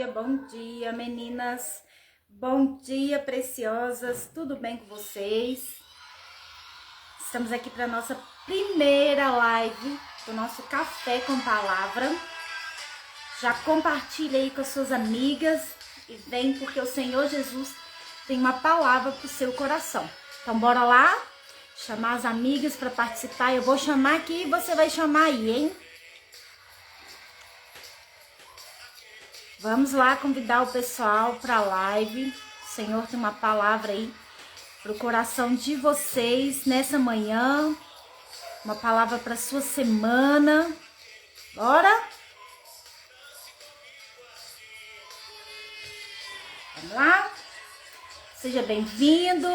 bom dia, meninas. Bom dia, preciosas. Tudo bem com vocês? Estamos aqui para nossa primeira live do nosso Café com Palavra. Já compartilha aí com as suas amigas e vem porque o Senhor Jesus tem uma palavra para o seu coração. Então bora lá chamar as amigas para participar. Eu vou chamar aqui e você vai chamar aí, hein? Vamos lá convidar o pessoal para a live. O Senhor tem uma palavra aí para o coração de vocês nessa manhã. Uma palavra para sua semana. Bora? Vamos lá? Seja bem-vindo.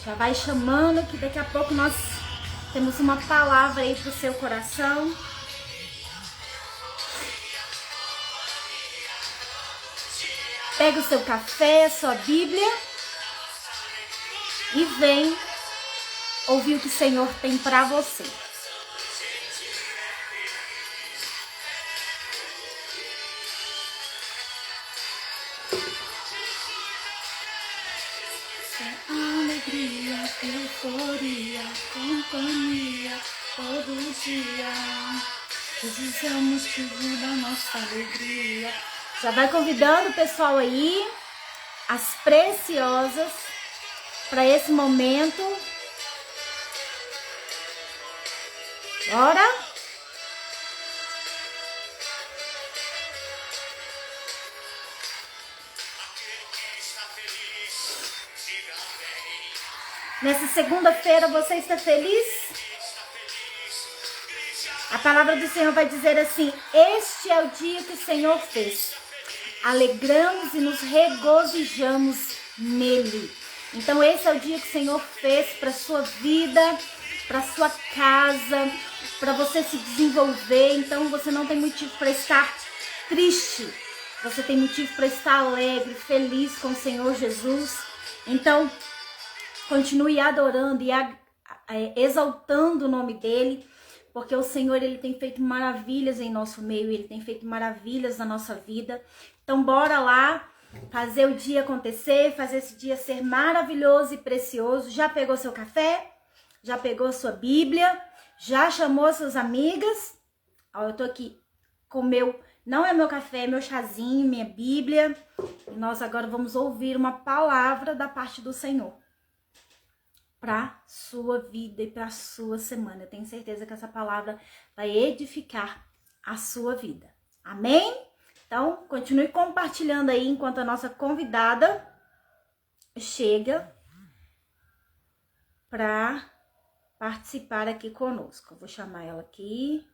Já vai chamando que daqui a pouco nós temos uma palavra aí para o seu coração. Pega o seu café, a sua Bíblia e vem ouvir o que o Senhor tem para você. Alegria, euforia, companhia, todo dia. Jesus é o motivo da nossa alegria. Já vai convidando o pessoal aí, as preciosas, para esse momento. Bora? Nessa segunda-feira você está feliz? A palavra do Senhor vai dizer assim: este é o dia que o Senhor fez. Alegramos e nos regozijamos nele. Então esse é o dia que o Senhor fez para sua vida, para sua casa, para você se desenvolver. Então você não tem motivo para estar triste. Você tem motivo para estar alegre, feliz com o Senhor Jesus. Então continue adorando e exaltando o nome dele, porque o Senhor ele tem feito maravilhas em nosso meio, ele tem feito maravilhas na nossa vida. Então bora lá fazer o dia acontecer, fazer esse dia ser maravilhoso e precioso. Já pegou seu café? Já pegou sua Bíblia? Já chamou suas amigas? Ó, eu tô aqui com não é meu café, é meu chazinho, minha Bíblia. E nós agora vamos ouvir uma palavra da parte do Senhor para sua vida e para sua semana. Eu tenho certeza que essa palavra vai edificar a sua vida. Amém? Então, continue compartilhando aí enquanto a nossa convidada chega para participar aqui conosco. Eu vou chamar ela aqui.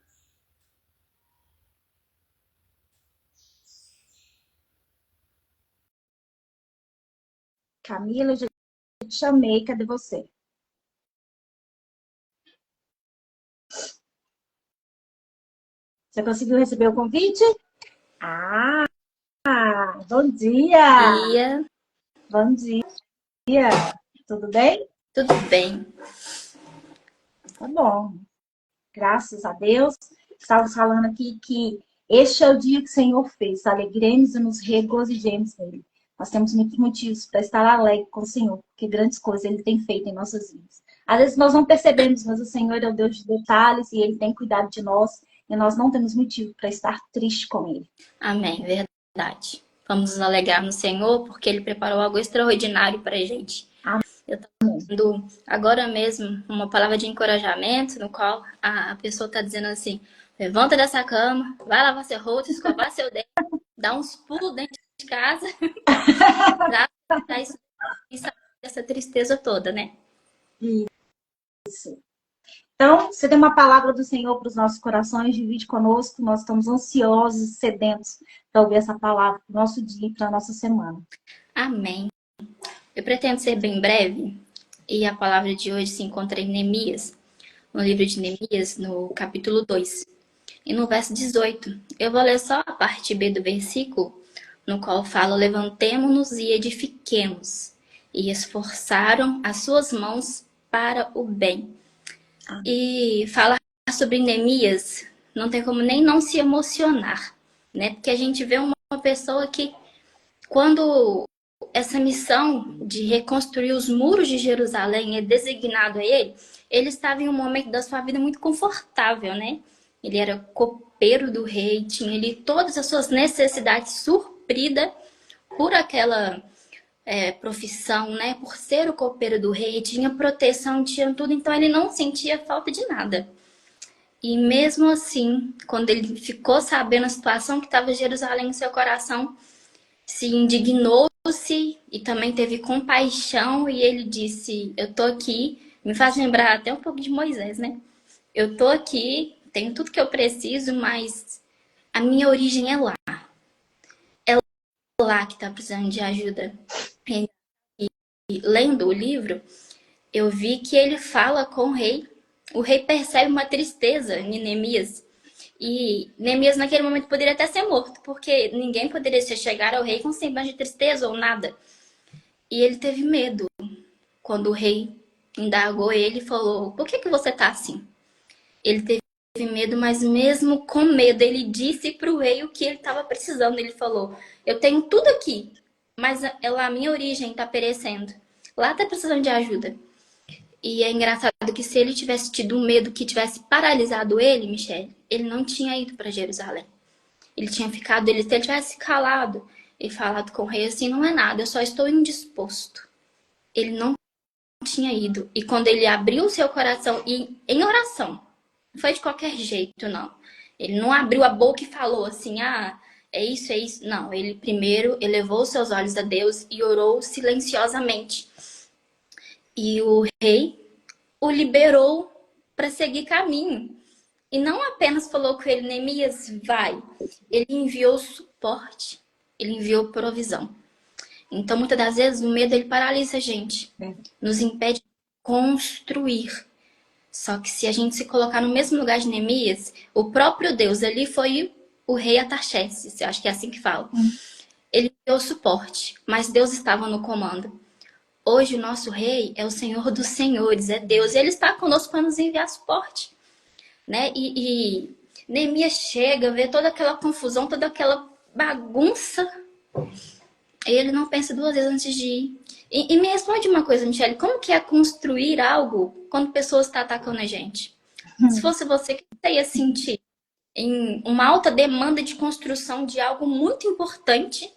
Camila, eu já te chamei. Cadê você? Você conseguiu receber o convite? Ah, bom dia! Bom dia! Tudo bem? Tudo bem. Tá bom. Graças a Deus. Estava falando aqui que este é o dia que o Senhor fez. Alegremos e nos regozijemos nele. Nós temos muitos motivos para estar alegre com o Senhor, porque grandes coisas ele tem feito em nossas vidas. Às vezes nós não percebemos, mas o Senhor é o Deus de detalhes e ele tem cuidado de nós. E nós não temos motivo para estar triste com ele. Amém, verdade. Vamos nos alegrar no Senhor, porque ele preparou algo extraordinário para a gente. Amém. Eu estou dando agora mesmo uma palavra de encorajamento, no qual a pessoa está dizendo assim: levanta dessa cama, vai lavar seu rosto, escovar seu dente, dá uns pulos dentro de casa, para isso essa tristeza toda, né? Isso. Então, você tem uma palavra do Senhor para os nossos corações, divide conosco. Nós estamos ansiosos e sedentos para ouvir essa palavra para o nosso dia e para a nossa semana. Amém. Eu pretendo ser bem breve, e a palavra de hoje se encontra em Neemias, no livro de Neemias, no capítulo 2, e no verso 18. Eu vou ler só a parte B do versículo, no qual fala: levantemo-nos e edifiquemos, e esforçaram as suas mãos para o bem. E fala sobre Neemias não tem como nem não se emocionar, né? Porque a gente vê uma pessoa que, quando essa missão de reconstruir os muros de Jerusalém é designado a ele, ele estava em um momento da sua vida muito confortável, né? Ele era copeiro do rei, tinha ali todas as suas necessidades supridas por aquela profissão, né? Por ser o copeiro do rei, tinha proteção, tinha tudo, então ele não sentia falta de nada. E mesmo assim, quando ele ficou sabendo a situação que estava Jerusalém em seu coração, se indignou-se e também teve compaixão, e ele disse: eu tô aqui, me faz lembrar até um pouco de Moisés, né? Eu tô aqui, tenho tudo que eu preciso, mas a minha origem é lá. É lá que tá precisando de ajuda. E lendo o livro, eu vi que ele fala com o rei. O rei percebe uma tristeza em Neemias. E Neemias naquele momento poderia até ser morto, porque ninguém poderia chegar ao rei com semblante de tristeza ou nada. E ele teve medo quando o rei indagou ele e falou: por que você tá assim? Ele teve medo, mas mesmo com medo, ele disse para o rei o que ele estava precisando. Ele falou: eu tenho tudo aqui, mas a minha origem está perecendo. Lá está precisando de ajuda. E é engraçado que se ele tivesse tido um medo que tivesse paralisado ele, Michele, ele não tinha ido para Jerusalém. Ele tinha ficado, se ele tivesse calado e falado com o rei assim: não é nada, eu só estou indisposto. Ele não tinha ido. E quando ele abriu o seu coração e em oração, não foi de qualquer jeito, não. Ele não abriu a boca e falou assim: ah, é isso, é isso. Não, ele primeiro elevou seus olhos a Deus e orou silenciosamente. E o rei o liberou para seguir caminho. E não apenas falou com ele: Neemias, vai. Ele enviou suporte, ele enviou provisão. Então, muitas das vezes, o medo ele paralisa a gente, nos impede de construir. Só que se a gente se colocar no mesmo lugar de Neemias, o próprio Deus ali foi o rei Artaxerxes, eu acho que é assim que fala. Ele deu suporte, mas Deus estava no comando. Hoje o nosso rei é o Senhor dos Senhores, é Deus, e ele está conosco para nos enviar suporte, né? E Neemias chega, vê toda aquela confusão, toda aquela bagunça, e ele não pensa duas vezes antes de ir. E me responde uma coisa, Michele, como que é construir algo quando pessoas estão atacando a gente? Se fosse você, o que você ia sentir? Em uma alta demanda de construção de algo muito importante,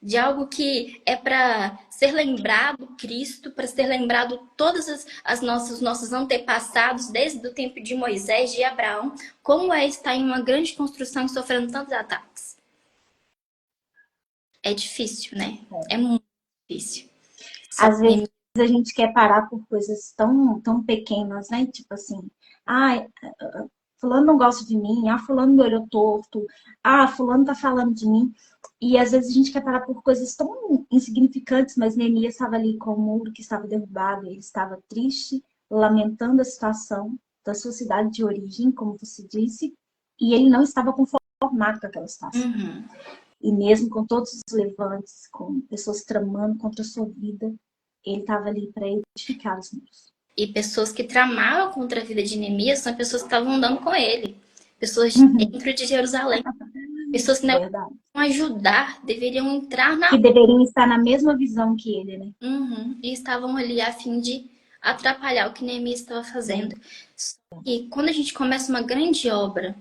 de algo que é para ser lembrado Cristo, para ser lembrado todos os nossos antepassados, desde o tempo de Moisés, de Abraão, como é estar em uma grande construção e sofrendo tantos ataques. É difícil, né? É muito difícil. Às vezes a gente quer parar por coisas tão pequenas, né? Tipo assim, ai, fulano não gosta de mim, fulano me olhou torto, fulano tá falando de mim. E às vezes a gente quer parar por coisas tão insignificantes, mas Neemias estava ali com o muro que estava derrubado, ele estava triste, lamentando a situação da sua cidade de origem, como você disse, e ele não estava conformado com aquela situação. E mesmo com todos os levantes, com pessoas tramando contra a sua vida, ele estava ali para edificar os muros. E pessoas que tramaram contra a vida de Neemias são pessoas que estavam andando com ele. Pessoas dentro de Jerusalém. Pessoas que não deveriam ajudar, deveriam entrar na... Que deveriam estar na mesma visão que ele, né? E estavam ali a fim de atrapalhar o que Neemias estava fazendo. E quando a gente começa uma grande obra,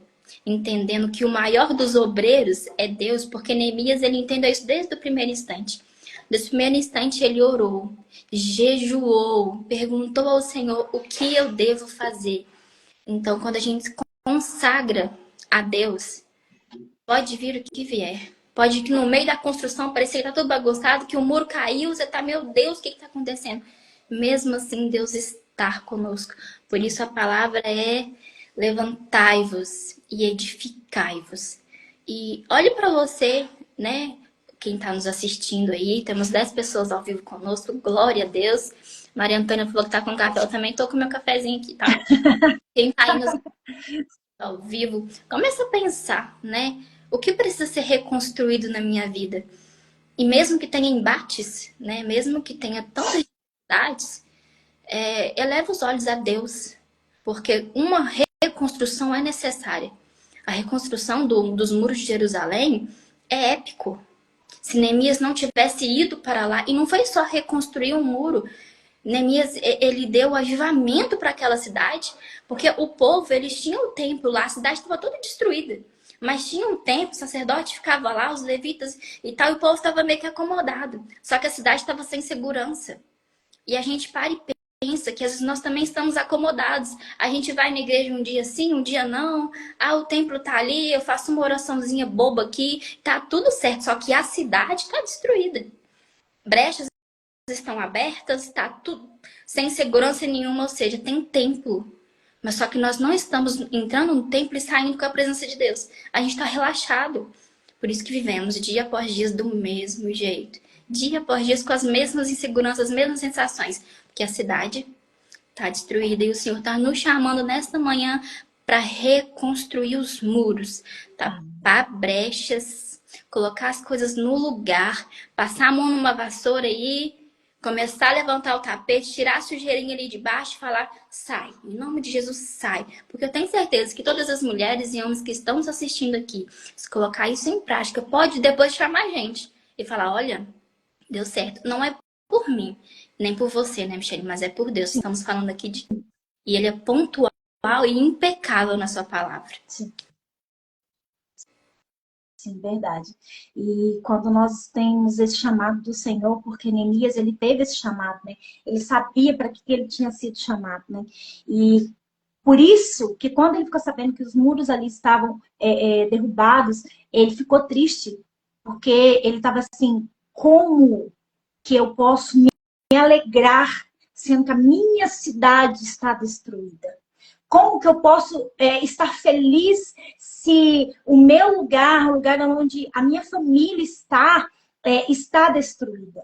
entendendo que o maior dos obreiros é Deus, porque Neemias ele entendeu isso desde o primeiro instante. Desde o primeiro instante ele orou, jejuou, perguntou ao Senhor o que eu devo fazer. Então, quando a gente se consagra a Deus, pode vir o que vier. Pode que no meio da construção parecer que tá tudo bagunçado, que o muro caiu, você tá, meu Deus, o que tá acontecendo? Mesmo assim, Deus está conosco. Por isso a palavra é: levantai-vos e edificai-vos. E olhe para você, né? Quem está nos assistindo aí, temos 10 pessoas ao vivo conosco, glória a Deus. Maria Antônia falou que tá com café, eu também tô com meu cafezinho aqui, tá? Quem tá aí nos ao vivo, começa a pensar, né? O que precisa ser reconstruído na minha vida? E mesmo que tenha embates, né? Mesmo que tenha tantas dificuldades, eleva os olhos a Deus, porque uma reconstrução é necessária. A reconstrução dos muros de Jerusalém é épico. Se Neemias não tivesse ido para lá, e não foi só reconstruir um muro, Neemias, ele deu avivamento para aquela cidade, porque o povo, eles tinham o templo lá, a cidade estava toda destruída. Mas tinha um templo, o sacerdote ficava lá, os levitas e tal, e o povo estava meio que acomodado. Só que a cidade estava sem segurança. E a gente para e pensa que às vezes nós também estamos acomodados. A gente vai na igreja um dia sim, um dia não. Ah, o templo tá ali, eu faço uma oraçãozinha boba aqui, tá tudo certo. Só que a cidade está destruída. Brechas estão abertas, tá tudo sem segurança nenhuma, ou seja, tem templo. Mas só que nós não estamos entrando no templo e saindo com a presença de Deus. A gente está relaxado. Por isso que vivemos dia após dia do mesmo jeito. Dia após dia com as mesmas inseguranças, as mesmas sensações. Porque a cidade está destruída e o Senhor está nos chamando nesta manhã para reconstruir os muros, tapar brechas, colocar as coisas no lugar, passar a mão numa vassoura e começar a levantar o tapete, tirar a sujeirinha ali de baixo e falar, sai, em nome de Jesus, sai. Porque eu tenho certeza que todas as mulheres e homens que estão nos assistindo aqui, se colocar isso em prática, pode depois chamar a gente e falar, olha, deu certo. Não é por mim, nem por você, né, Michele, mas é por Deus. Estamos falando aqui de... E ele é pontual e impecável na sua palavra. Sim. Sim, verdade. E quando nós temos esse chamado do Senhor, porque Neemias, ele teve esse chamado, né? Ele sabia para que ele tinha sido chamado, né? E por isso que quando ele ficou sabendo que os muros ali estavam derrubados, ele ficou triste, porque ele estava assim, como que eu posso me alegrar sendo que a minha cidade está destruída? Como que eu posso estar feliz se o meu lugar, o lugar onde a minha família está destruída?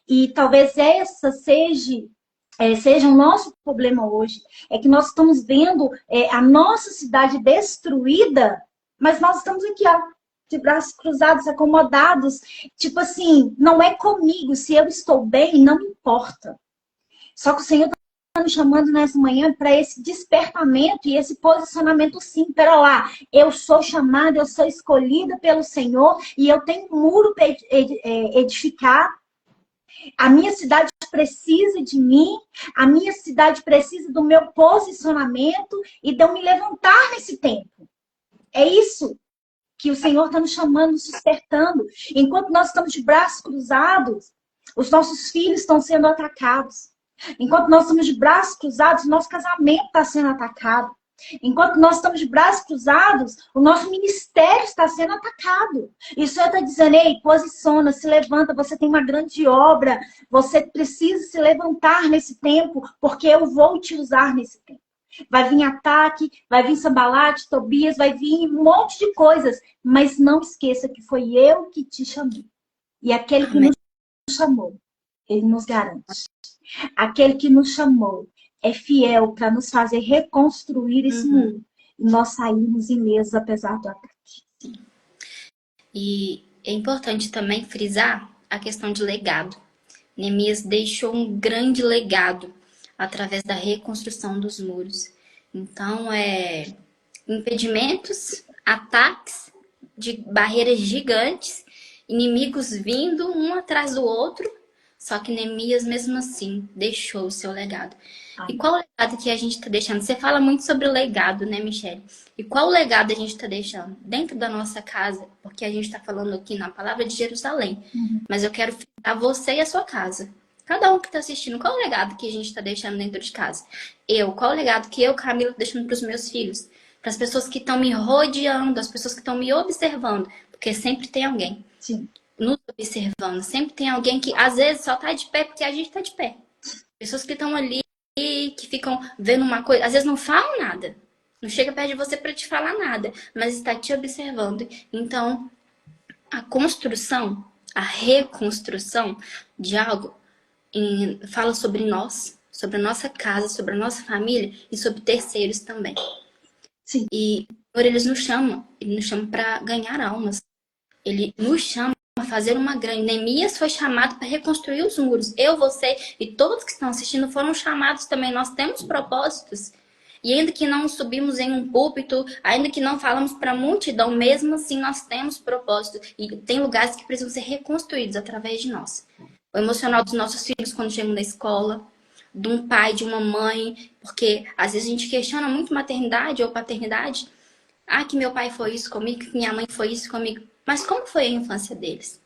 E talvez essa seja o nosso problema hoje. É que nós estamos vendo a nossa cidade destruída, mas nós estamos aqui, ó, de braços cruzados, acomodados. Tipo assim, não é comigo. Se eu estou bem, não importa. Só que o Senhor está me chamando nessa manhã para esse despertamento e esse posicionamento sim. Pera lá, eu sou chamada, eu sou escolhida pelo Senhor e eu tenho um muro para edificar. A minha cidade precisa de mim, a minha cidade precisa do meu posicionamento e de eu me levantar nesse tempo. É isso que o Senhor está nos chamando, nos despertando. Enquanto nós estamos de braços cruzados, os nossos filhos estão sendo atacados. Enquanto nós estamos de braços cruzados, nosso casamento está sendo atacado. Enquanto nós estamos de braços cruzados, o nosso ministério está sendo atacado. E o Senhor está dizendo, ei, posiciona, se levanta, você tem uma grande obra, você precisa se levantar nesse tempo, porque eu vou te usar nesse tempo. Vai vir ataque, vai vir Sambalate, Tobias, vai vir um monte de coisas, mas não esqueça que foi eu que te chamei. E aquele que nos chamou, ele nos garante. Aquele que nos chamou é fiel para nos fazer reconstruir esse muro. E nós saímos ilesos apesar do ataque. E é importante também frisar a questão de legado. Neemias deixou um grande legado através da reconstrução dos muros. Então, impedimentos, ataques de barreiras gigantes, inimigos vindo um atrás do outro, só que Neemias, mesmo assim, deixou o seu legado. E qual o legado que a gente está deixando? Você fala muito sobre o legado, né, Michele? E qual o legado a gente está deixando? Dentro da nossa casa, porque a gente está falando aqui na palavra de Jerusalém. Mas eu quero citar você e a sua casa. Cada um que está assistindo, qual o legado que a gente está deixando dentro de casa? Qual o legado que eu, Camila, estou deixando para os meus filhos? Para as pessoas que estão me rodeando, as pessoas que estão me observando. Porque sempre tem alguém. Sim. Nos observando. Sempre tem alguém que, às vezes, só tá de pé porque a gente tá de pé. Pessoas que estão ali, que ficam vendo uma coisa, às vezes não falam nada. Não chega perto de você para te falar nada, mas está te observando. Então, a construção, a reconstrução de algo fala sobre nós, sobre a nossa casa, sobre a nossa família e sobre terceiros também. Sim. E o Senhor, ele nos chama para ganhar almas. Ele nos chama a fazer uma grande... Neemias foi chamado para reconstruir os muros. Eu, você e todos que estão assistindo foram chamados também. Nós temos propósitos. E ainda que não subimos em um púlpito, ainda que não falamos para a multidão, mesmo assim nós temos propósito. E tem lugares que precisam ser reconstruídos através de nós. O emocional dos nossos filhos quando chegam na escola, de um pai, de uma mãe, porque às vezes a gente questiona muito maternidade ou paternidade. Ah, que meu pai foi isso comigo, que minha mãe foi isso comigo. Mas como foi a infância deles?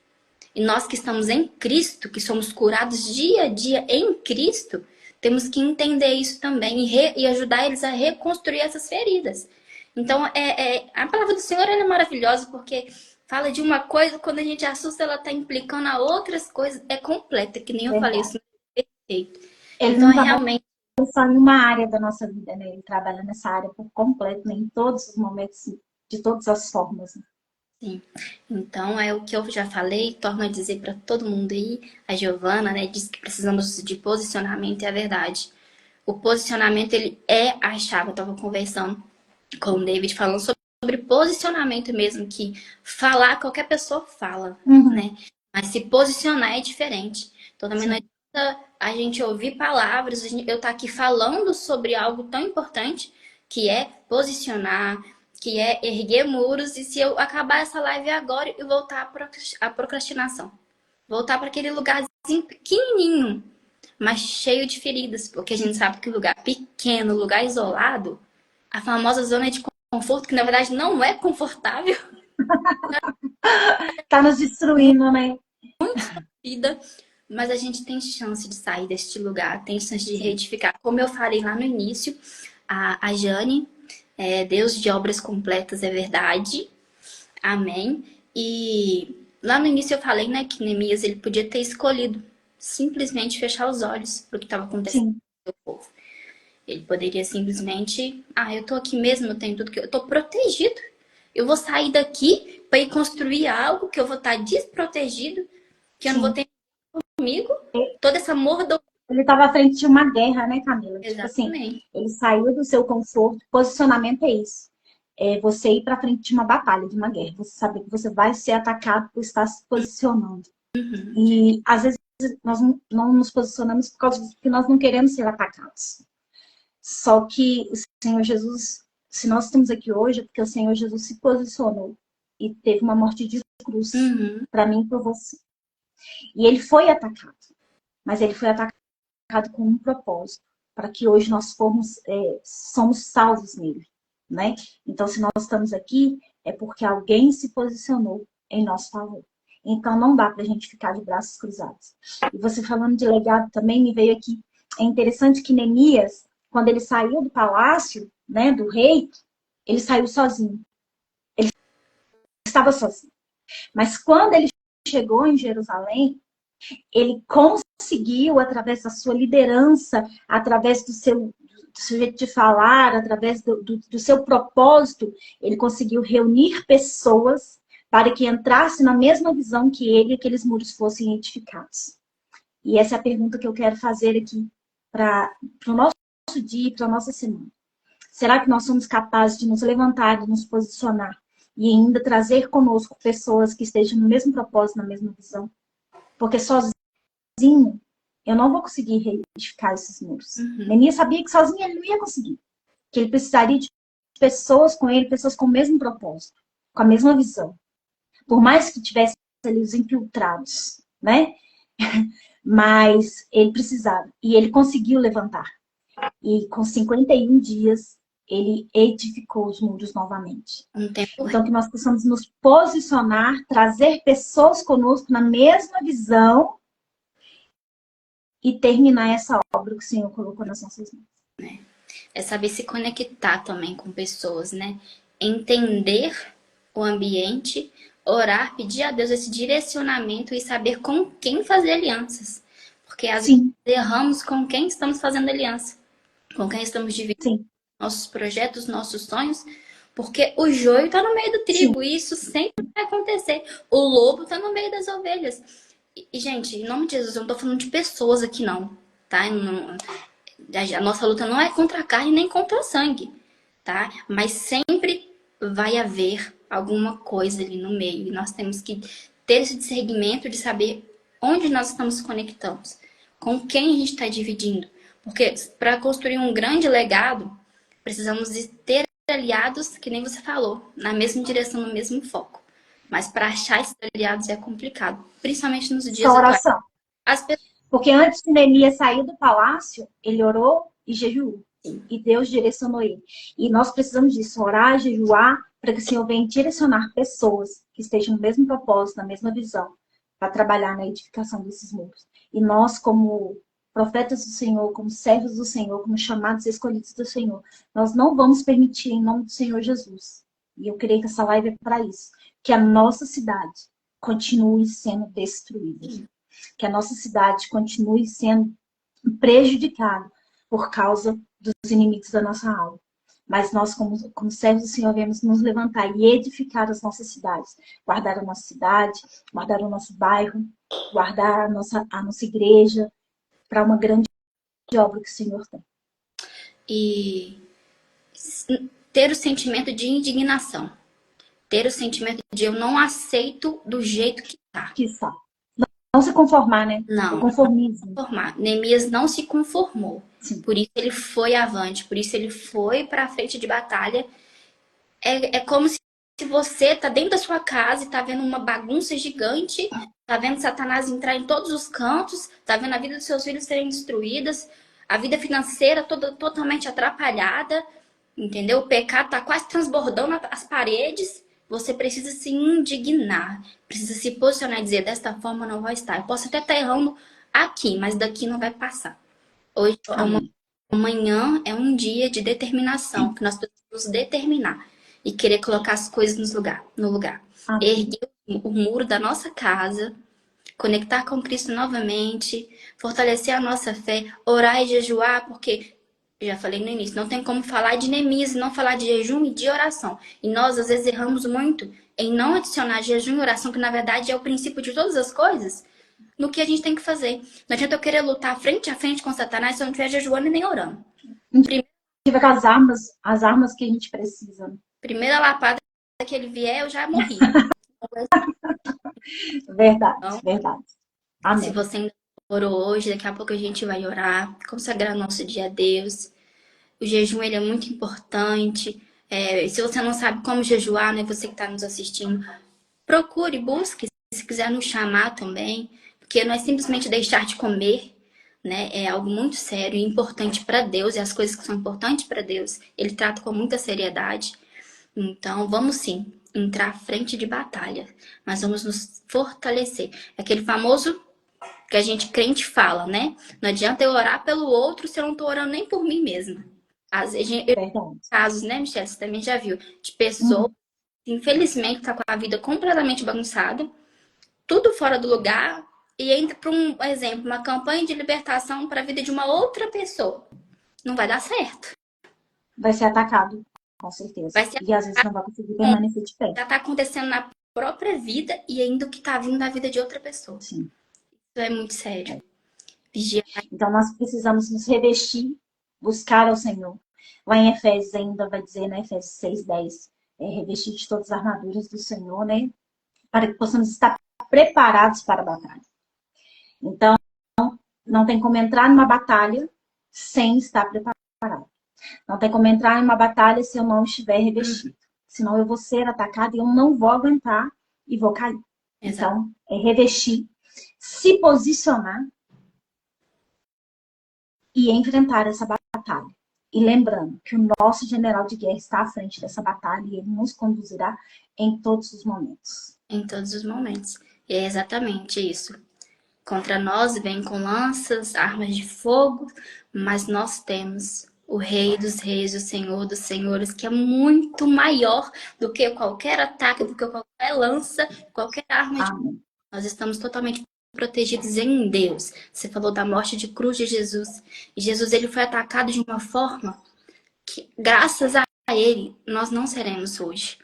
E nós que estamos em Cristo, que somos curados dia a dia em Cristo, temos que entender isso também e ajudar eles a reconstruir essas feridas. Então, a palavra do Senhor ela é maravilhosa porque fala de uma coisa, quando a gente assusta, ela está implicando a outras coisas. É completa, que nem eu falei, Verdade. isso é perfeito. Ele Então, não é trabalha realmente só em uma área da nossa vida, né? Ele trabalha nessa área por completo, né? Em todos os momentos, de todas as formas. Né? sim. Então, é o que eu já falei, torno a dizer para todo mundo aí. A Giovana, né, disse que precisamos de posicionamento, e é verdade. O posicionamento, ele é a chave. Eu estava conversando com o David, falando sobre posicionamento mesmo, que falar, qualquer pessoa fala, Uhum, né? Mas se posicionar é diferente. Então, também não sim, adianta a gente ouvir palavras, eu estar aqui falando sobre algo tão importante, que é posicionar, que é erguer muros, e se eu acabar essa live agora e voltar à procrastinação. Voltar para aquele lugarzinho pequenininho, mas cheio de feridas, porque a gente sabe que lugar pequeno, lugar isolado, a famosa zona de conforto, que na verdade não é confortável, tá nos destruindo, né? vida, mas a gente tem chance de sair deste lugar, tem chance de Sim, reedificar. Como eu falei lá no início, a Jane, Deus de obras completas é verdade, amém. E lá no início eu falei, né, que Neemias ele podia ter escolhido simplesmente fechar os olhos para o que estava acontecendo sim, com o povo. Ele poderia simplesmente, eu tô aqui mesmo, eu tenho tudo que eu tô protegido. Eu vou sair daqui para ir construir algo que eu vou estar desprotegido, que eu não vou sim. ter comigo, toda essa mordomia. Ele estava à frente de uma guerra, né, Camila? Tipo assim, Exatamente. ele saiu do seu conforto. Posicionamento é isso. É você ir para frente de uma batalha, de uma guerra. Você saber que você vai ser atacado por estar se posicionando. Uhum. E às vezes nós não nos posicionamos por causa de que nós não queremos ser atacados. Só que o Senhor Jesus, se nós estamos aqui hoje, é porque o Senhor Jesus se posicionou e teve uma morte de cruz Uhum. para mim e para você. E ele foi atacado, mas ele foi atacado com um propósito, para que hoje nós somos salvos nele, né? Então, se nós estamos aqui, é porque alguém se posicionou em nosso favor. Então, não dá para a gente ficar de braços cruzados. E você falando de legado também, me veio aqui, é interessante que Neemias, quando ele saiu do palácio, né, do rei, ele saiu sozinho. Ele estava sozinho. Mas quando ele chegou em Jerusalém, ele conseguiu, através da sua liderança, através do seu jeito de falar, através do seu propósito, ele conseguiu reunir pessoas para que entrassem na mesma visão que ele e aqueles muros fossem edificados. E essa é a pergunta que eu quero fazer aqui para o nosso dia, para a nossa semana. Será que nós somos capazes de nos levantar, de nos posicionar e ainda trazer conosco pessoas que estejam no mesmo propósito, na mesma visão? Porque sozinho eu não vou conseguir reedificar esses muros. Uhum. Neemias sabia que sozinho ele não ia conseguir. Que ele precisaria de pessoas com ele, pessoas com o mesmo propósito, com a mesma visão. Por mais que tivesse ali os infiltrados, né? Mas ele precisava. E ele conseguiu levantar. E com 51 dias, ele edificou os muros novamente. Um tempo Então, que nós possamos nos posicionar, trazer pessoas conosco na mesma visão e terminar essa obra que o Senhor colocou nas nossas mãos. é saber se conectar também com pessoas, né? Entender o ambiente, orar, pedir a Deus esse direcionamento e saber com quem fazer alianças. Porque às vezes Sim, erramos com quem estamos fazendo aliança, com quem estamos dividindo sim, nossos projetos, nossos sonhos, porque o joio está no meio do sim, trigo, e isso sempre vai acontecer. O lobo está no meio das ovelhas. Gente, em nome de Jesus, eu não tô falando de pessoas aqui, não, tá? A nossa luta não é contra a carne nem contra o sangue, tá? Mas sempre vai haver alguma coisa ali no meio. E nós temos que ter esse discernimento de saber onde nós estamos conectados, com quem a gente está dividindo. Porque para construir um grande legado, precisamos de ter aliados, que nem você falou, na mesma direção, no mesmo foco. Mas para achar esses aliados é complicado, principalmente nos dias Só atuais. oração. As pessoas... Porque antes de Neemias sair do palácio, ele orou e jejuou. E Deus direcionou ele. E nós precisamos disso, orar, jejuar, para que o Senhor venha direcionar pessoas que estejam no mesmo propósito, na mesma visão, para trabalhar na edificação desses muros. E nós, como profetas do Senhor, como servos do Senhor, como chamados e escolhidos do Senhor, nós não vamos permitir, em nome do Senhor Jesus, e eu creio que essa live é para isso, que a nossa cidade continue sendo destruída. Que a nossa cidade continue sendo prejudicada por causa dos inimigos da nossa alma. Mas nós, como servos do Senhor, devemos nos levantar e edificar as nossas cidades. Guardar a nossa cidade, guardar o nosso bairro, guardar a nossa igreja para uma grande obra que o Senhor tem. E ter o sentimento de indignação. Ter o sentimento de eu não aceito do jeito que tá. Que está. Não se conformar, né? Não. O conformismo. Neemias não se conformou. Sim. Por isso ele foi avante, por isso ele foi para a frente de batalha. É como se você tá dentro da sua casa e tá vendo uma bagunça gigante, tá vendo Satanás entrar em todos os cantos, tá vendo a vida dos seus filhos serem destruídas, a vida financeira toda totalmente atrapalhada, entendeu? O pecado tá quase transbordando as paredes. Você precisa se indignar, precisa se posicionar e dizer, desta forma não vai estar. Eu posso até estar errando aqui, mas daqui não vai passar. Hoje, amanhã é um dia de determinação, que nós precisamos determinar e querer colocar as coisas no lugar. Erguer o muro da nossa casa, conectar com Cristo novamente, fortalecer a nossa fé, orar e jejuar, porque... Eu já falei no início, não tem como falar de Neemias e não falar de jejum e de oração. E nós, às vezes, erramos muito em não adicionar jejum e oração, que na verdade é o princípio de todas as coisas, no que a gente tem que fazer. Não adianta eu querer lutar frente a frente com Satanás se eu não estiver jejuando e nem orando. Com as armas que a gente precisa. Primeira lapada que ele vier, eu já morri. Verdade, Então, verdade. Amém. Se você ainda orou hoje, daqui a pouco a gente vai orar, consagrar nosso dia a Deus. O jejum, ele é muito importante. Se você não sabe como jejuar, né, você que está nos assistindo, procure, busque, se quiser nos chamar também, porque não é simplesmente deixar de comer, né? É algo muito sério e importante para Deus, e as coisas que são importantes para Deus, ele trata com muita seriedade. Então, vamos sim entrar à frente de batalha, mas vamos nos fortalecer. Aquele famoso que a gente crente fala, né? Não adianta eu orar pelo outro se eu não estou orando nem por mim mesma. Às vezes, casos, né, Michelle? Você também já viu, de pessoas que, infelizmente, tá com a vida completamente bagunçada, tudo fora do lugar, e entra para um exemplo, uma campanha de libertação para a vida de uma outra pessoa. Não vai dar certo. Vai ser atacado, com certeza. E às vezes não vai conseguir permanecer de pé. Já tá acontecendo na própria vida e ainda o que tá vindo na vida de outra pessoa. Sim. Isso é muito sério. Vigiar. Então nós precisamos nos revestir, buscar ao Senhor. Lá em Efésios ainda vai dizer, né, Efésios 6:10, revestir de todas as armaduras do Senhor, né, para que possamos estar preparados para a batalha. Então, não tem como entrar numa batalha sem estar preparado. Não tem como entrar em uma batalha se eu não estiver revestido. Senão eu vou ser atacado e eu não vou aguentar e vou cair. Exato. Então, é revestir, se posicionar e enfrentar essa batalha. E lembrando que o nosso general de guerra está à frente dessa batalha e ele nos conduzirá em todos os momentos. Em todos os momentos. E é exatamente isso. Contra nós vem com lanças, armas de fogo, mas nós temos o Rei dos Reis, o Senhor dos Senhores, que é muito maior do que qualquer ataque, do que qualquer lança, qualquer arma de fogo. Nós estamos totalmente protegidos em Deus. Você falou da morte de cruz de Jesus. E Jesus, ele foi atacado de uma forma que, graças a ele, nós não seremos hoje.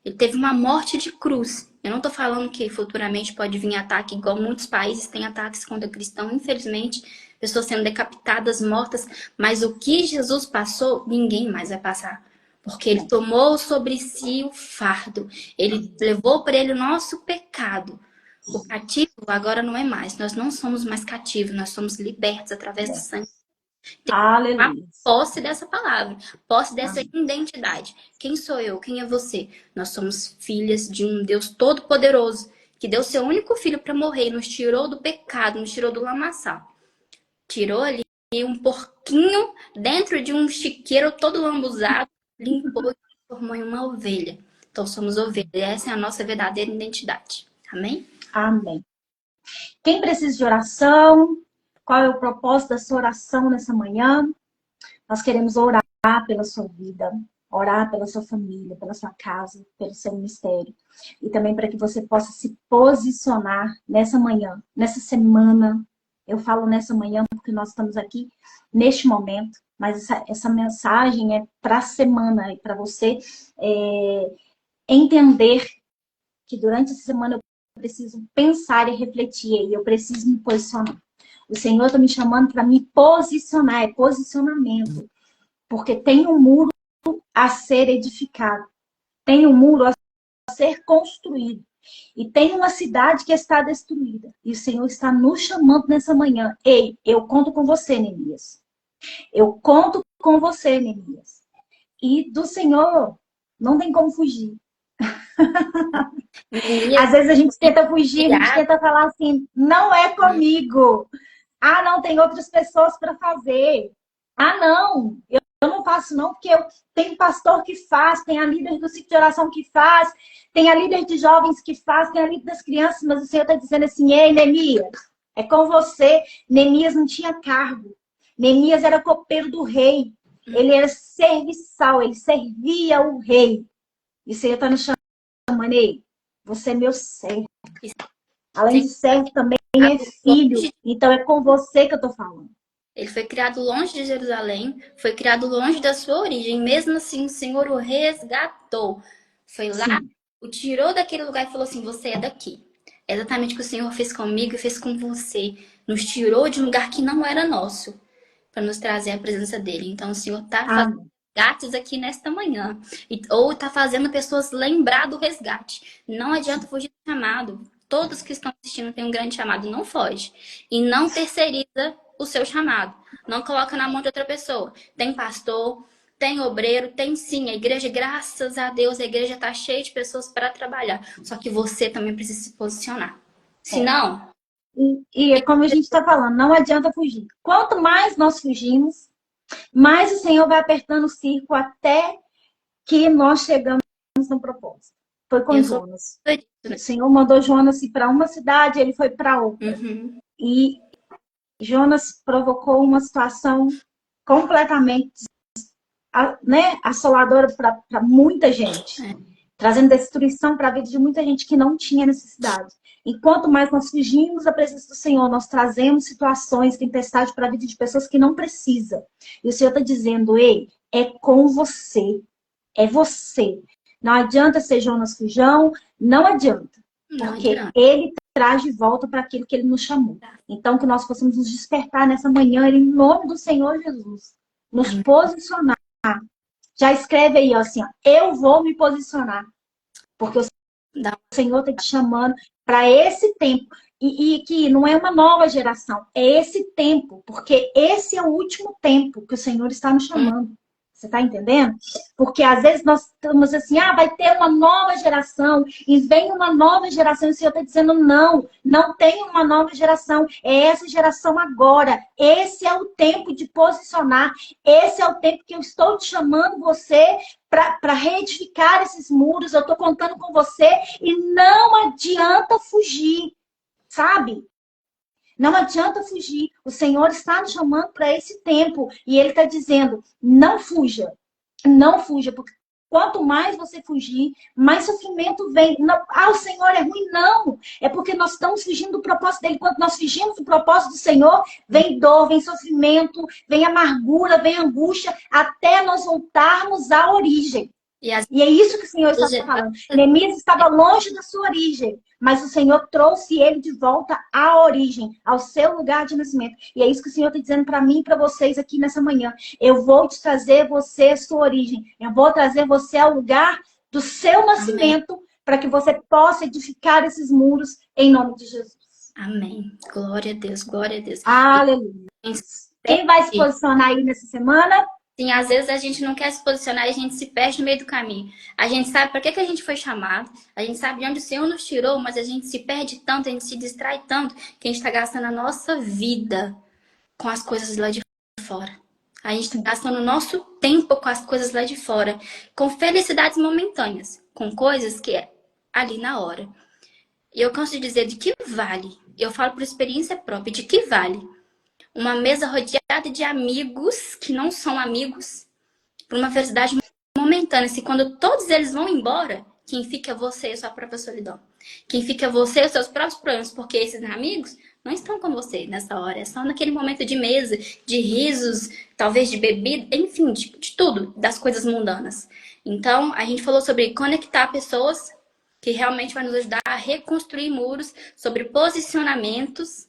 Ele teve uma morte de cruz. Eu não tô falando que futuramente pode vir ataque, igual muitos países têm ataques contra cristãos, infelizmente, pessoas sendo decapitadas, mortas. Mas o que Jesus passou, ninguém mais vai passar. Porque ele tomou sobre si o fardo. Ele levou para ele o nosso pecado. O cativo agora não é mais. Nós não somos mais cativos, nós somos libertos através do sangue. Tomar Aleluia. posse dessa palavra, posse dessa Amém. identidade. Quem sou eu? Quem é você? Nós somos filhas de um Deus todo-poderoso, que deu seu único filho para morrer, nos tirou do pecado, nos tirou do lamaçal. Tirou ali um porquinho dentro de um chiqueiro todo lambuzado, limpou e transformou em uma ovelha. Então somos ovelhas, essa é a nossa verdadeira identidade. Amém? Amém. Quem precisa de oração? Qual é o propósito da sua oração nessa manhã? Nós queremos orar pela sua vida, orar pela sua família, pela sua casa, pelo seu ministério. E também para que você possa se posicionar nessa manhã, nessa semana. Eu falo nessa manhã porque nós estamos aqui neste momento, mas essa mensagem é para a semana e para você entender que durante essa semana eu preciso pensar e refletir e eu preciso me posicionar. O Senhor está me chamando para me posicionar, é posicionamento. Porque tem um muro a ser edificado, tem um muro a ser construído. E tem uma cidade que está destruída. E o Senhor está nos chamando nessa manhã. Ei, eu conto com você, Neemias. Eu conto com você, Neemias. E do Senhor não tem como fugir. Às vezes a gente tenta fugir, a gente tenta falar assim, não é comigo. Ah, não, tem outras pessoas para fazer. Ah, não, eu não faço não, porque eu tenho pastor que faz, tem a líder do ciclo de oração que faz, tem a líder de jovens que faz, tem a líder das crianças, mas o Senhor está dizendo assim, ei, Neemias, é com você. Neemias não tinha cargo. Neemias era copeiro do rei. Ele era serviçal, ele servia o rei. E o Senhor está nos chamando, ei, você é meu servo. Além de servo, também é filho. Então é com você que eu estou falando. Ele foi criado longe de Jerusalém, foi criado longe da sua origem. Mesmo assim, o Senhor o resgatou. Foi lá, o tirou daquele lugar e falou assim, você é daqui. É exatamente o que o Senhor fez comigo e fez com você. Nos tirou de um lugar que não era nosso, para nos trazer a presença dele. Então, o Senhor está fazendo resgates aqui nesta manhã. Ou está fazendo pessoas lembrar do resgate. Não adianta fugir do chamado. Todos que estão assistindo têm um grande chamado. Não foge. E não terceiriza o seu chamado. Não coloca na mão de outra pessoa. Tem pastor, tem obreiro, tem sim. A igreja, graças a Deus, a igreja está cheia de pessoas para trabalhar. Só que você também precisa se posicionar. Senão... E é como a gente está falando, não adianta fugir. Quanto mais nós fugimos, mais o Senhor vai apertando o circo até que nós chegamos no propósito. Foi com Jonas. O Senhor mandou Jonas ir para uma cidade, ele foi para outra. E Jonas provocou uma situação completamente assoladora para muita gente. Trazendo destruição para a vida de muita gente que não tinha necessidade. E quanto mais nós fugimos da presença do Senhor, nós trazemos situações, tempestade para a vida de pessoas que não precisam. E o Senhor está dizendo, ei, é com você. É você. Não adianta ser Jonas Fujão, não adianta. Porque ele traz de volta para aquilo que ele nos chamou. Então, que nós possamos nos despertar nessa manhã, em nome do Senhor Jesus. Nos posicionar. Já escreve aí, ó, assim, ó, eu vou me posicionar. Porque o Senhor está te chamando para esse tempo. E que não é uma nova geração, é esse tempo. Porque esse é o último tempo que o Senhor está nos chamando. Você está entendendo? Porque às vezes nós estamos assim, vai ter uma nova geração, e vem uma nova geração, e o Senhor está dizendo, não, não tem uma nova geração, é essa geração agora. Esse é o tempo de posicionar, esse é o tempo que eu estou te chamando você para reedificar esses muros, eu estou contando com você, e não adianta fugir, sabe? Não adianta fugir. O Senhor está nos chamando para esse tempo. E Ele está dizendo, não fuja. Não fuja. Porque quanto mais você fugir, mais sofrimento vem. Não, o Senhor é ruim. Não. É porque nós estamos fugindo do propósito dEle. Quando nós fugimos do propósito do Senhor, vem dor, vem sofrimento, vem amargura, vem angústia, até nós voltarmos à origem. E é isso que o Senhor está falando. Neemias estava longe da sua origem, mas o Senhor trouxe ele de volta à origem, ao seu lugar de nascimento. E é isso que o Senhor está dizendo para mim e para vocês aqui nessa manhã. Eu vou te trazer você à sua origem. Eu vou trazer você ao lugar do seu nascimento para que você possa edificar esses muros em nome de Jesus. Amém. Glória a Deus, glória a Deus. Aleluia. Quem vai se posicionar aí nessa semana? Sim, às vezes a gente não quer se posicionar e a gente se perde no meio do caminho. A gente sabe para que a gente foi chamado, a gente sabe de onde o Senhor nos tirou, mas a gente se perde tanto, a gente se distrai tanto, que a gente está gastando a nossa vida com as coisas lá de fora. A gente está gastando o nosso tempo com as coisas lá de fora, com felicidades momentâneas, com coisas que é ali na hora. E eu canso de dizer de que vale, eu falo por experiência própria, de que vale uma mesa rodeada de amigos que não são amigos, por uma felicidade momentânea. Se quando todos eles vão embora, quem fica é você e a sua própria solidão. Quem fica é você e os seus próprios problemas, porque esses amigos não estão com você nessa hora. É só naquele momento de mesa, de risos, talvez de bebida, enfim, de tudo, das coisas mundanas. Então, a gente falou sobre conectar pessoas que realmente vai nos ajudar a reconstruir muros, sobre posicionamentos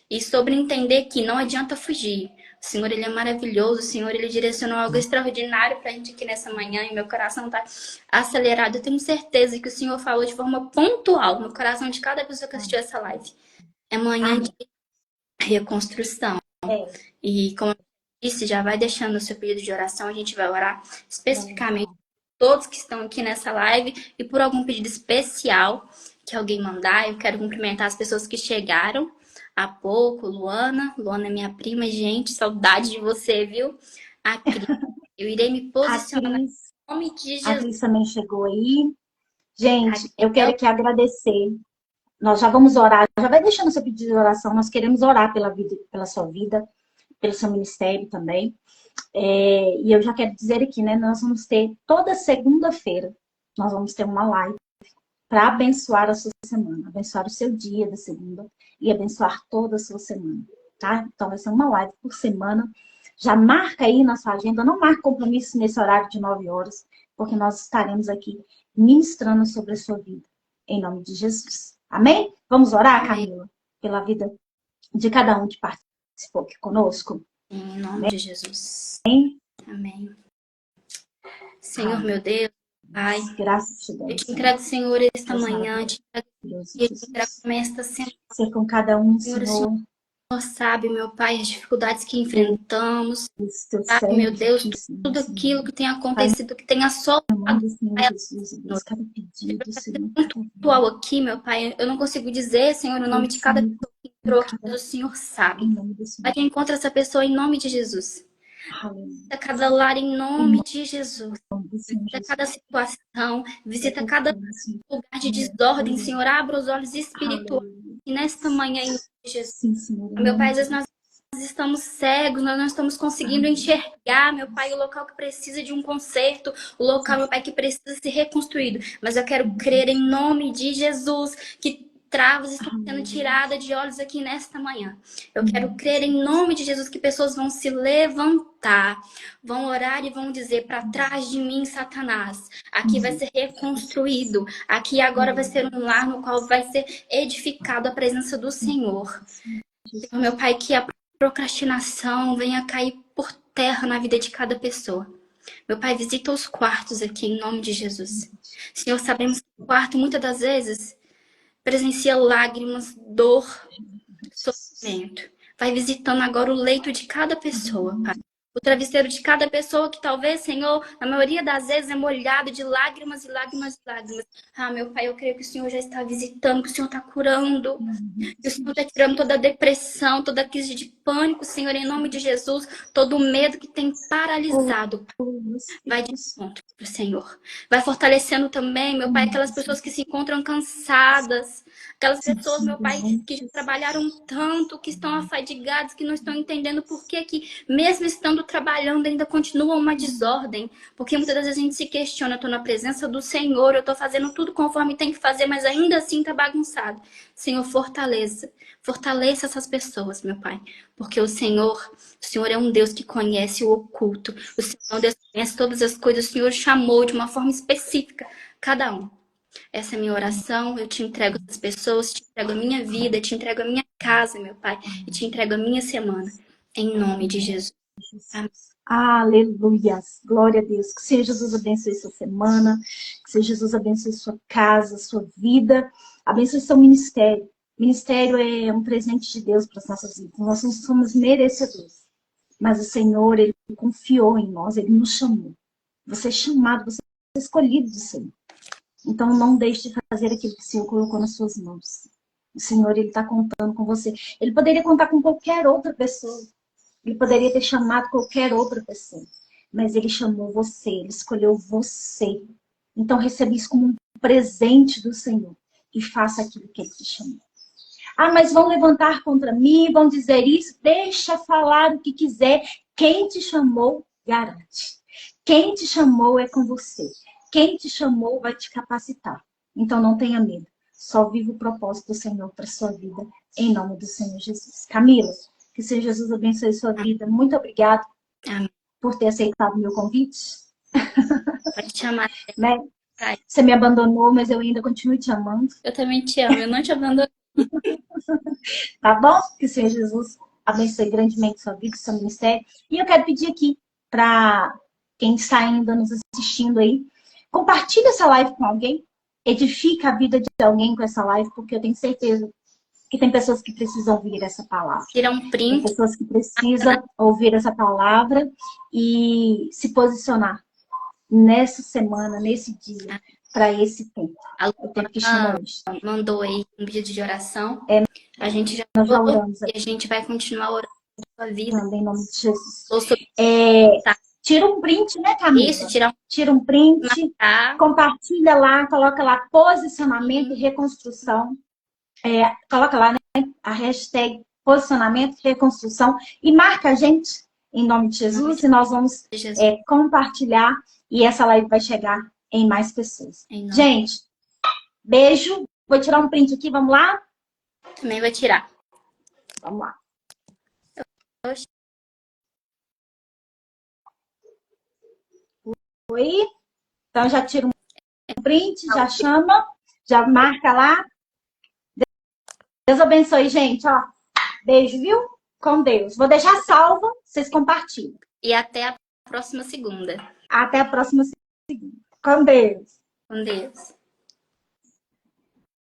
e sobre entender que não adianta fugir. O Senhor, Ele é maravilhoso. O Senhor, Ele direcionou algo extraordinário pra gente aqui nessa manhã. E meu coração tá acelerado. Eu tenho certeza que o Senhor falou de forma pontual no coração de cada pessoa que assistiu essa live. É manhã de reconstrução. E como eu disse, já vai deixando o seu pedido de oração. A gente vai orar especificamente por todos que estão aqui nessa live e por algum pedido especial que alguém mandar. Eu quero cumprimentar as pessoas que chegaram há pouco. Luana é minha prima, gente, saudade de você, viu? A Cris, eu irei me posicionar em nome de Jesus. A Cris também chegou aí. Gente, eu quero aqui agradecer. Nós já vamos orar, já vai deixando seu pedido de oração. Nós queremos orar pela vida, pela sua vida, pelo seu ministério também. E eu já quero dizer aqui, né? Nós vamos ter toda segunda-feira, nós vamos ter uma live para abençoar a sua semana, abençoar o seu dia da segunda e abençoar toda a sua semana, tá? Então vai ser uma live por semana. Já marca aí na sua agenda, não marque compromisso nesse horário de 9 horas, porque nós estaremos aqui ministrando sobre a sua vida, em nome de Jesus. Amém? Vamos orar, Camila, pela vida de cada um que participou aqui conosco? Em nome de Jesus. Amém? Amém. Senhor, meu Deus, Pai, graças te damos, eu te entrego, Senhor, esta manhã, te entrego esta semana. Ser com cada um, Senhor. O Senhor sabe, meu Pai, as dificuldades que enfrentamos. Sabe, meu Deus, tudo aquilo que tem acontecido, que tem assolado. Pontual aqui, meu Pai, eu não consigo dizer, Senhor, o nome de cada pessoa que entrou aqui, mas o Senhor sabe. Vai que encontra essa pessoa em nome de Jesus. Visita cada lar em nome de Jesus. Visita cada situação, visita cada lugar de desordem, Senhor. Abra os olhos espirituais e nesta manhã em nome de Jesus. Meu Pai, às vezes nós estamos cegos, nós não estamos conseguindo enxergar, meu Pai, o local que precisa de um conserto, o local, meu Pai, que precisa ser reconstruído. Mas eu quero crer em nome de Jesus que travas estão sendo tiradas de olhos aqui nesta manhã. Eu quero crer em nome de Jesus que pessoas vão se levantar, vão orar e vão dizer: para trás de mim, Satanás. Aqui vai ser reconstruído. Aqui agora vai ser um lar no qual vai ser edificado a presença do Senhor. Senhor, meu Pai, que a procrastinação venha cair por terra na vida de cada pessoa. Meu Pai, visita os quartos aqui em nome de Jesus. Senhor, sabemos que o quarto muitas das vezes presencia lágrimas, dor, sofrimento. Vai visitando agora o leito de cada pessoa, Pai. O travesseiro de cada pessoa que talvez, Senhor, na maioria das vezes é molhado de lágrimas e lágrimas e lágrimas. Ah, meu Pai, eu creio que o Senhor já está visitando, que o Senhor está curando, que o Senhor está tirando toda a depressão, toda a crise de pânico, Senhor, em nome de Jesus, todo o medo que tem paralisado. Vai de encontro para o Senhor. Vai fortalecendo também, meu Pai, aquelas pessoas que se encontram cansadas, aquelas pessoas, meu Pai, que já trabalharam tanto, que estão afadigadas, que não estão entendendo por que mesmo estando trabalhando, ainda continua uma desordem. Porque muitas das vezes a gente se questiona: eu estou na presença do Senhor, eu estou fazendo tudo conforme tem que fazer, mas ainda assim está bagunçado. Senhor, fortaleça essas pessoas, meu Pai. Porque o Senhor é um Deus que conhece o oculto. O Senhor é um Deus que conhece todas as coisas. O Senhor chamou de uma forma específica cada um. Essa é a minha oração. Eu te entrego as pessoas, te entrego a minha vida, te entrego a minha casa, meu Pai, e te entrego a minha semana. Em nome de Jesus. Amém. Aleluia. Glória a Deus. Que o Senhor Jesus abençoe sua semana. Que o Senhor Jesus abençoe sua casa, sua vida. Abençoe seu ministério. Ministério é um presente de Deus para as nossas vidas. Nós não somos merecedores. Mas o Senhor, Ele confiou em nós, Ele nos chamou. Você é chamado, você é escolhido do Senhor. Então não deixe de fazer aquilo que o Senhor colocou nas suas mãos. O Senhor, Ele está contando com você. Ele poderia contar com qualquer outra pessoa. Ele poderia ter chamado qualquer outra pessoa. Mas Ele chamou você, Ele escolheu você. Então receba isso como um presente do Senhor. E faça aquilo que Ele te chamou. Ah, mas vão levantar contra mim, vão dizer isso. Deixa falar o que quiser. Quem te chamou, garante. Quem te chamou é com você. Quem te chamou vai te capacitar. Então não tenha medo. Só viva o propósito do Senhor para sua vida, em nome do Senhor Jesus. Camila, que o Senhor Jesus abençoe sua vida. Muito obrigada por ter aceitado o meu convite. Pode te chamar. Né? Você me abandonou, mas eu ainda continuo te amando. Eu também te amo, eu não te abandono. Tá bom? Que o Senhor Jesus abençoe grandemente sua vida, seu ministério. E eu quero pedir aqui para quem está ainda nos assistindo aí, compartilhe essa live com alguém, edifica a vida de alguém com essa live, porque eu tenho certeza que tem pessoas que precisam ouvir essa palavra. Tira um print. Tem pessoas que precisam ouvir essa palavra e se posicionar nessa semana, nesse dia, para esse tempo. O tempo que chama hoje. Mandou aí um pedido de oração. A gente já Nós orou oramos e a gente vai continuar orando pela sua vida. em nome de Jesus. Tá. Tira um print, né, Camila? Isso, tira um print, compartilha lá, coloca lá posicionamento e reconstrução. Coloca lá, né, a hashtag posicionamento e reconstrução e marca a gente em nome de Jesus e nós vamos compartilhar e essa live vai chegar em mais pessoas. Gente, beijo. Vou tirar um print aqui, vamos lá? Também vou tirar. Vamos lá. Oi? Então já tira um print, já chama, já marca lá. Deus abençoe, gente. Ó, beijo, viu? Com Deus. Vou deixar salvo, vocês compartilham. E até a próxima segunda. Até a próxima segunda. Com Deus. Com Deus.